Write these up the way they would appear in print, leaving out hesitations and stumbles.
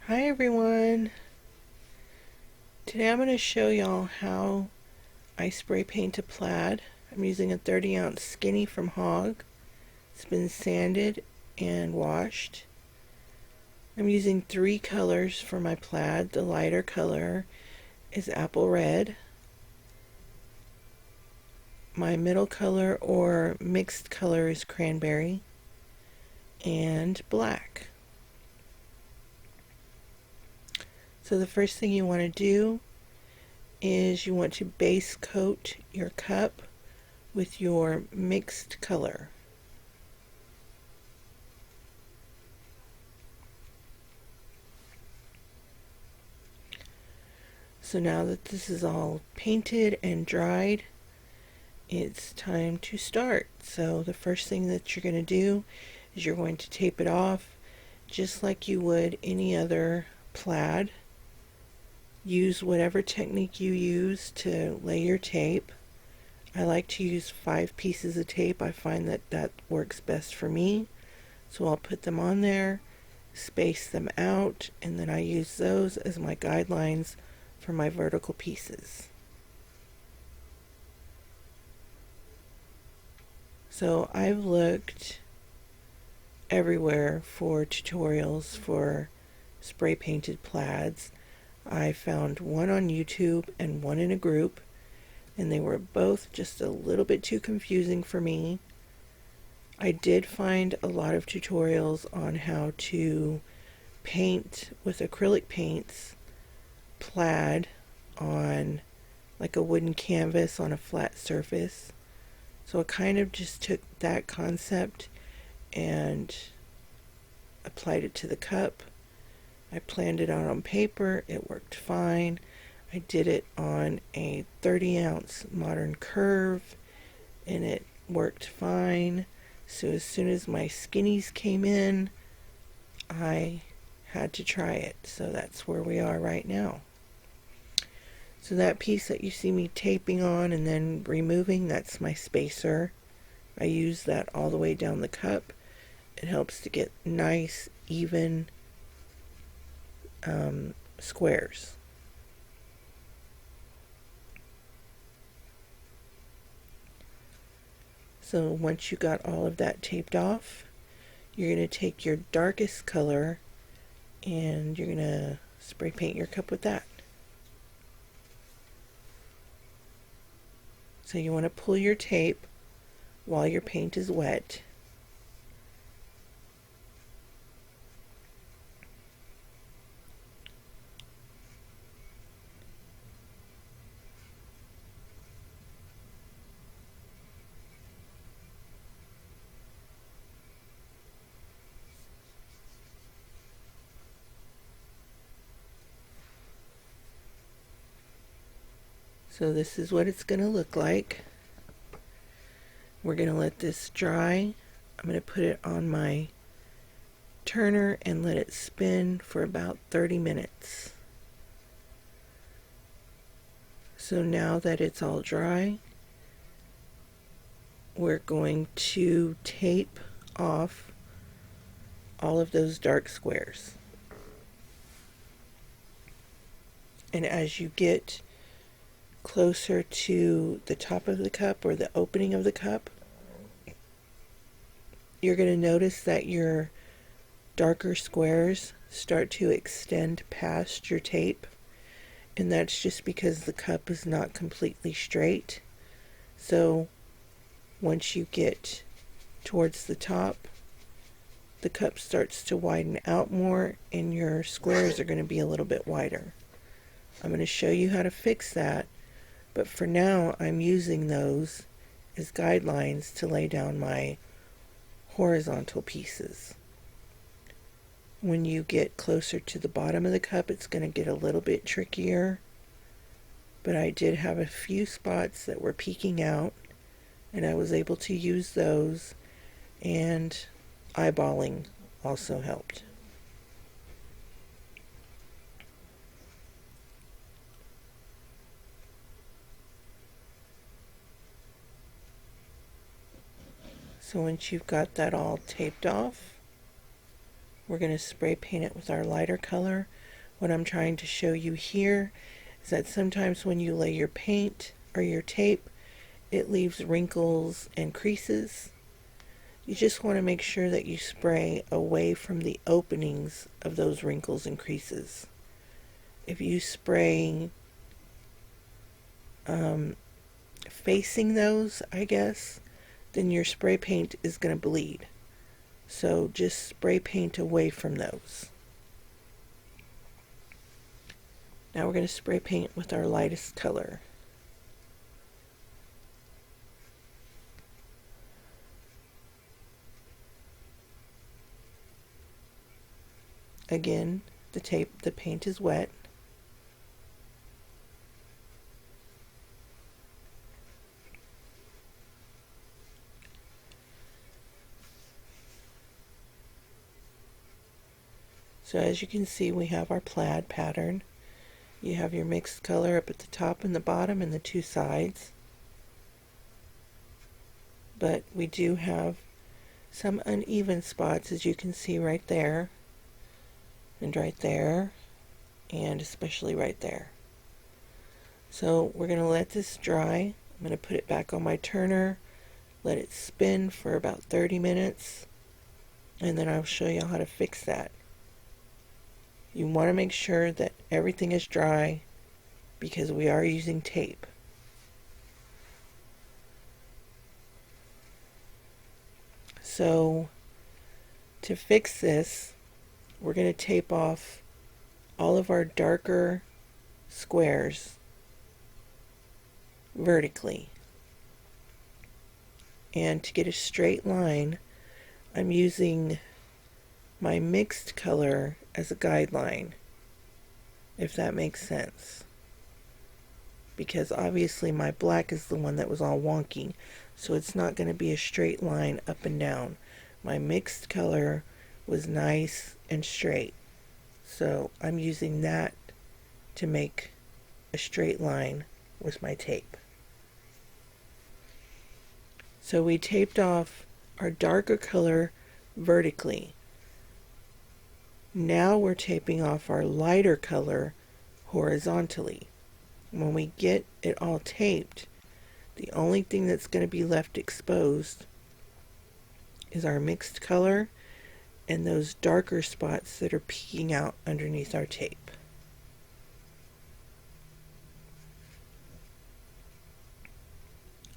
Hi everyone! Today I'm going to show y'all how I spray paint a plaid. I'm using a 30-ounce skinny from HOGG. It's been sanded and washed. I'm using 3 colors for my plaid. The lighter color is apple red. My middle color or mixed color is cranberry and black. So the first thing you want to do is you want to base coat your cup with your mixed color. So now that this is all painted and dried, it's time to start. So the first thing that you're going to do is you're going to tape it off just like you would any other plaid. Use whatever technique you use to lay your tape. I like to use 5 pieces of tape. I find that that works best for me. So I'll put them on there, space them out, and then I use those as my guidelines for my vertical pieces. So I've looked everywhere for tutorials for spray painted plaids. I found one on YouTube and one in a group, and they were both just a little bit too confusing for me. I did find a lot of tutorials on how to paint with acrylic paints plaid on like a wooden canvas on a flat surface. So I kind of just took that concept and applied it to the cup. I planned it out on paper. It worked fine. I did it on a 30-ounce modern curve and it worked fine. So as soon as my skinnies came in, I had to try it. So that's where we are right now. So that piece that you see me taping on and then removing, that's my spacer. I use that all the way down the cup. It helps to get nice, even squares. So once you got all of that taped off, you're going to take your darkest color and you're going to spray paint your cup with that. So you want to pull your tape while your paint is wet. So this is what it's going to look like. We're going to let this dry. I'm going to put it on my turner and let it spin for about 30 minutes. So now that it's all dry, we're going to tape off all of those dark squares. And as you get closer to the top of the cup or the opening of the cup, you're going to notice that your darker squares start to extend past your tape, and that's just because the cup is not completely straight. So once you get towards the top, the cup starts to widen out more and your squares are going to be a little bit wider. I'm going to show you how to fix that, but for now I'm using those as guidelines to lay down my horizontal pieces. When you get closer to the bottom of the cup, it's going to get a little bit trickier, but I did have a few spots that were peeking out and I was able to use those, and eyeballing also helped. So once you've got that all taped off, We're going to spray paint it with our lighter color. What I'm trying to show you here is that sometimes when you lay your paint or your tape, it leaves wrinkles and creases. You just want to make sure that you spray away from the openings of those wrinkles and creases. If you spray facing those, I guess, then your spray paint is going to bleed. So just spray paint away from those. Now we're going to spray paint with our lightest color. Again, the paint is wet. So as you can see, we have our plaid pattern. You have your mixed color up at the top and the bottom and the two sides. But we do have some uneven spots, as you can see right there, and right there, and especially right there. So we're going to let this dry. I'm going to put it back on my turner, let it spin for about 30 minutes, and then I'll show you how to fix that. You want to make sure that everything is dry because we are using tape. So to fix this, we're going to tape off all of our darker squares vertically. And to get a straight line, I'm using my mixed color as a guideline, if that makes sense. Because obviously my black is the one that was all wonky, so it's not going to be a straight line up and down. My mixed color was nice and straight, so I'm using that to make a straight line with my tape. So we taped off our darker color vertically. Now we're taping off our lighter color horizontally. When we get it all taped, the only thing that's going to be left exposed is our mixed color and those darker spots that are peeking out underneath our tape.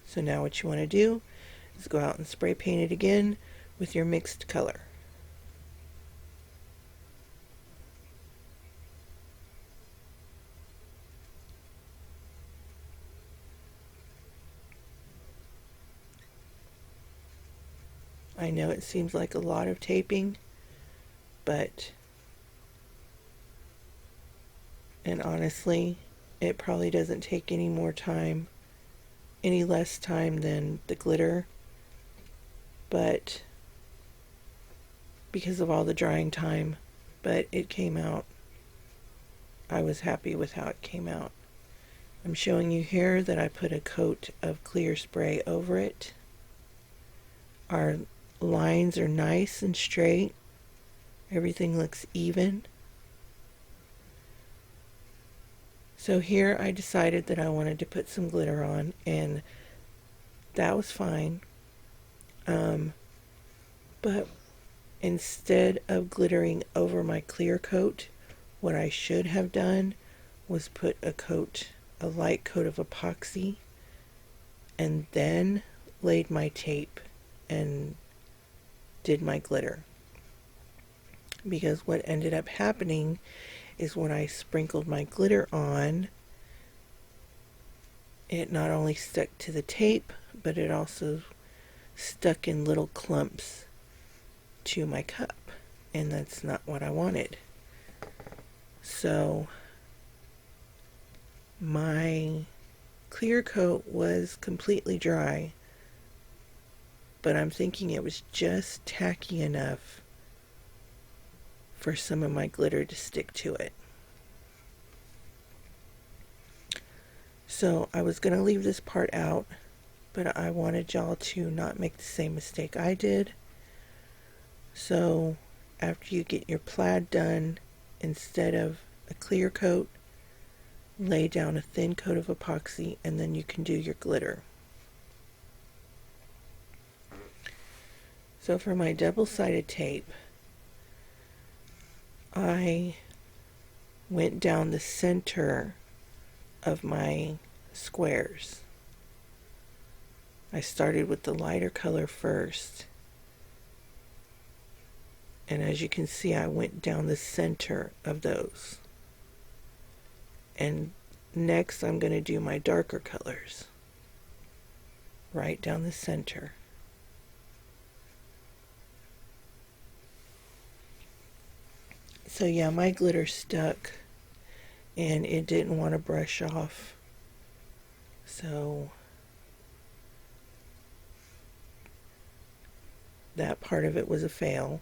So now what you want to do is go out and spray paint it again with your mixed color. I know it seems like a lot of taping, and honestly, it probably doesn't take any less time than the glitter, but because of all the drying time, but it came out. I was happy with how it came out. I'm showing you here that I put a coat of clear spray over it. Our lines are nice and straight. Everything looks even. So here I decided that I wanted to put some glitter on, and that was fine. But instead of glittering over my clear coat, what I should have done was put a light coat of epoxy, and then laid my tape and did my glitter. Because what ended up happening is when I sprinkled my glitter on, it not only stuck to the tape, but it also stuck in little clumps to my cup, and that's not what I wanted. So my clear coat was completely dry, but I'm thinking it was just tacky enough for some of my glitter to stick to it. So I was going to leave this part out, but I wanted y'all to not make the same mistake I did. So after you get your plaid done, instead of a clear coat, lay down a thin coat of epoxy, and then you can do your glitter. So for my double-sided tape, I went down the center of my squares. I started with the lighter color first, and as you can see, I went down the center of those. And next I'm going to do my darker colors right down the center. So yeah, my glitter stuck and it didn't want to brush off, so that part of it was a fail.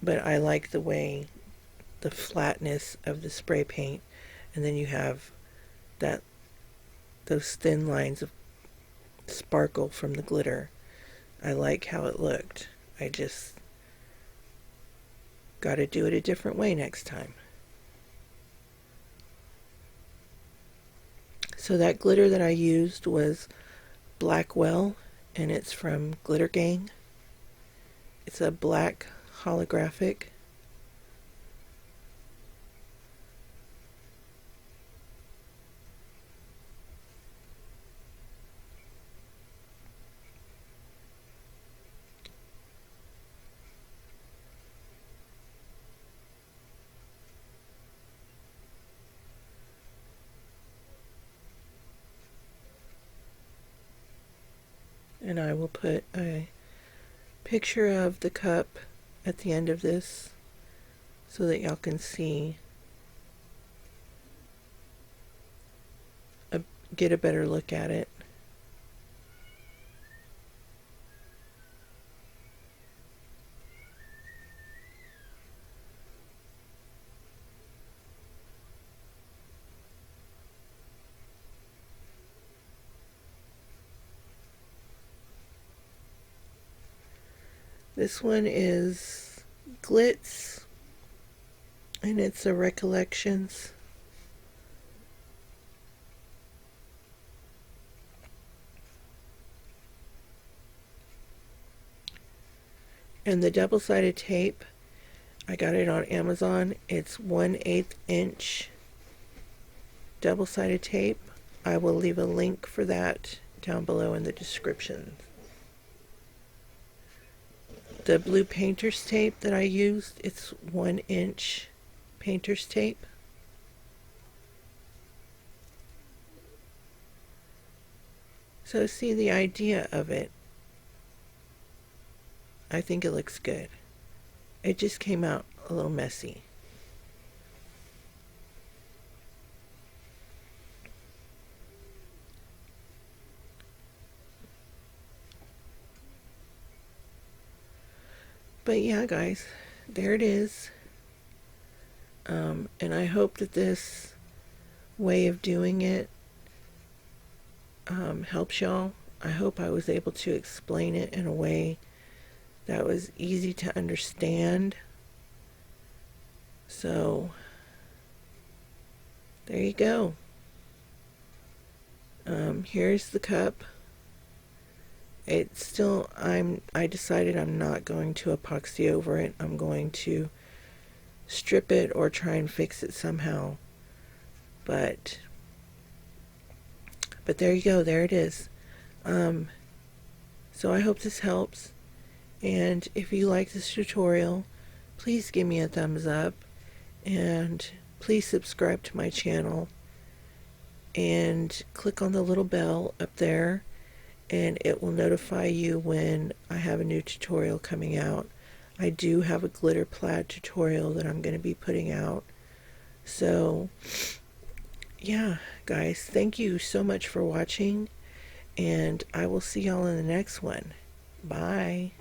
But I like the way the flatness of the spray paint, and then you have those thin lines of sparkle from the glitter. I like how it looked. I just got to do it a different way next time. So that glitter that I used was Blackwell, and it's from Glitter Gang. It's a black holographic. And I will put a picture of the cup at the end of this so that y'all can see, get a better look at it. This one is Glitz, and it's a Recollections. And the double-sided tape, I got it on Amazon. It's 1/8 inch double-sided tape. I will leave a link for that down below in the description. The blue painter's tape that I used, it's 1 inch painter's tape. So see the idea of it. I think it looks good. It just came out a little messy. But yeah, guys, there it is. And I hope that this way of doing it helps y'all. I hope I was able to explain it in a way that was easy to understand. So there you go. Here's the cup. It's still, I decided I'm not going to epoxy over it. I'm going to strip it or try and fix it somehow. But there you go, there it is. So I hope this helps. And if you like this tutorial, please give me a thumbs up. And please subscribe to my channel. And click on the little bell up there, and it will notify you when I have a new tutorial coming out. I do have a glitter plaid tutorial that I'm going to be putting out. So yeah, guys, thank you so much for watching, and I will see y'all in the next one. Bye.